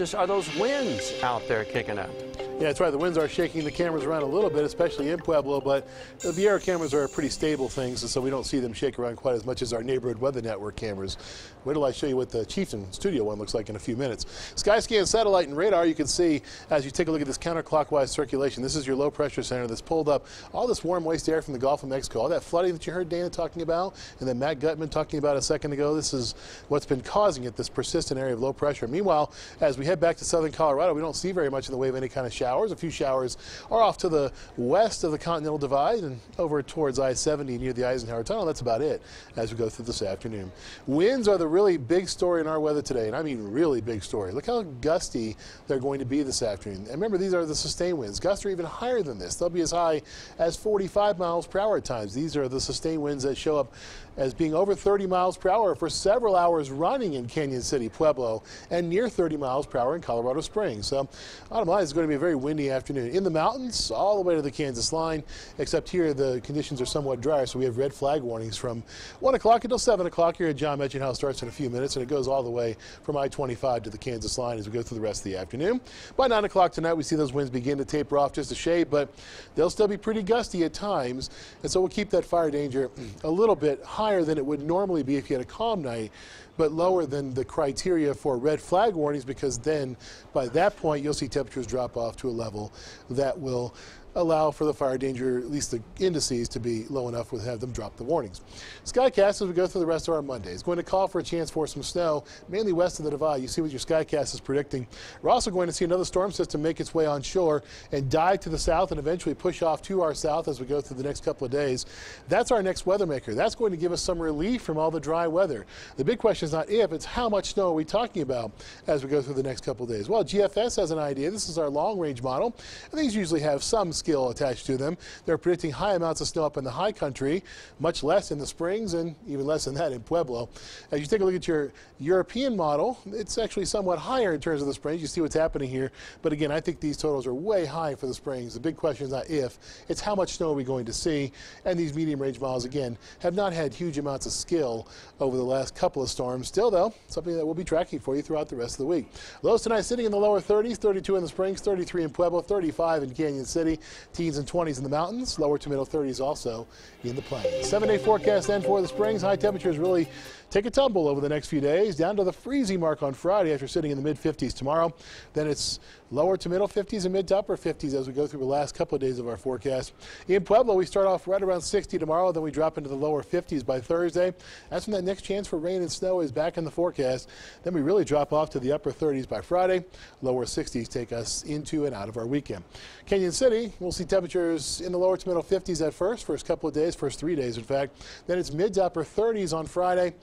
Just are those winds out there kicking up? Yeah, that's right. The winds are shaking the cameras around a little bit, especially in Pueblo, but the Viera cameras are pretty stable things, and so we don't see them shake around quite as much as our neighborhood weather network cameras. Wait till I show you what the Chieftain Studio one looks like in a few minutes. Skyscan satellite and radar, you can see as you take a look at this counterclockwise circulation. This is your low pressure center that's pulled up all this warm moist air from the Gulf of Mexico, all that flooding that you heard Dana talking about, and then Matt Gutman talking about a second ago. This is what's been causing it, this persistent area of low pressure. Meanwhile, as we head back to southern Colorado, we don't see very much in the way of any kind of showers. A few showers are off to the west of the Continental Divide and over towards I-70 near the Eisenhower Tunnel. That's about it as we go through this afternoon. Winds are the really big story in our weather today, and I mean really big story. Look how gusty they're going to be this afternoon. And remember, these are the sustained winds. Gusts are even higher than this. They'll be as high as 45 miles per hour at times. These are the sustained winds that show up as being over 30 miles per hour for several hours running in Canyon City, Pueblo, and near 30 miles per hour in Colorado Springs. So, bottom line, it's going to be a very windy afternoon. In the mountains, all the way to the Kansas line, except here the conditions are somewhat drier, so we have red flag warnings from 1 o'clock until 7 o'clock here at John mentioned how it starts in a few minutes, and it goes all the way from I-25 to the Kansas line as we go through the rest of the afternoon. By 9 o'clock tonight, we see those winds begin to taper off just a shade, but they'll still be pretty gusty at times, and so we'll keep that fire danger a little bit higher than it would normally be if you had a calm night, but lower than the criteria for red flag warnings, because then by that point you'll see temperatures drop off to a level that will allow for the fire danger, at least the indices, to be low enough to have them drop the warnings. Skycast, as we go through the rest of our Monday, is going to call for a chance for some snow, mainly west of the Divide. You see what your Skycast is predicting. We're also going to see another storm system make its way onshore and dive to the south and eventually push off to our south as we go through the next couple of days. That's our next weather maker. That's going to give us some relief from all the dry weather. The big question is not if, it's how much snow are we talking about as we go through the next couple of days. Well, GFS has an idea. This is our long-range model, and these usually have some skill attached to them. They're predicting high amounts of snow up in the high country, much less in the Springs, and even less than that in Pueblo. As you take a look at your European model, it's actually somewhat higher in terms of the Springs. You see what's happening here, but again, I think these totals are way high for the Springs. The big question is not if, it's how much snow are we going to see, and these medium range models, again, have not had huge amounts of skill over the last couple of storms. Still, though, something that we'll be tracking for you throughout the rest of the week. Lows tonight sitting in the lower 30s, 32 in the Springs, 33 in Pueblo, 35 in Canyon City, teens and 20s in the mountains, lower to middle 30s also in the plains. 7-day forecast then for the Springs. High temperatures really take a tumble over the next few days, down to the freezing mark on Friday after sitting in the mid-50s tomorrow. Then it's lower to middle 50s and mid to upper 50s as we go through the last couple of days of our forecast. In Pueblo, we start off right around 60 tomorrow, then we drop into the lower 50s by Thursday. That's when that next chance for rain and snow is back in the forecast. Then we really drop off to the upper 30s by Friday. Lower 60s take us into and out of our weekend. Canyon City, we'll see temperatures in the lower to middle 50s at first couple of days, first 3 days in fact. Then it's mid to upper 30s on Friday.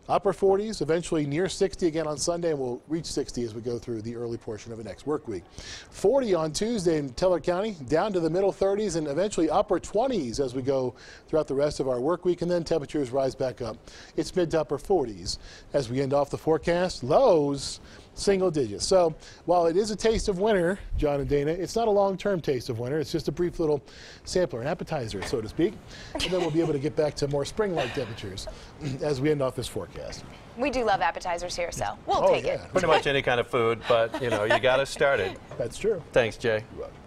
Upper 40s, eventually near 60 again on Sunday, and we'll reach 60 as we go through the early portion of the next work week. 40 on Tuesday in Teller County, down to the middle 30s and eventually upper 20s as we go throughout the rest of our work week, and then temperatures rise back up. It's mid to upper 40s as we end off the forecast. Lows, single digits. So while it is a taste of winter, John and Dana, it's not a long-term taste of winter. It's just a brief little sampler, an appetizer, so to speak. And then we'll be able to get back to more spring-like temperatures as we end off this forecast. We do love appetizers here, so we'll take it. Pretty much any kind of food, but you know, you got to start it. That's true. Thanks, Jay. You're welcome.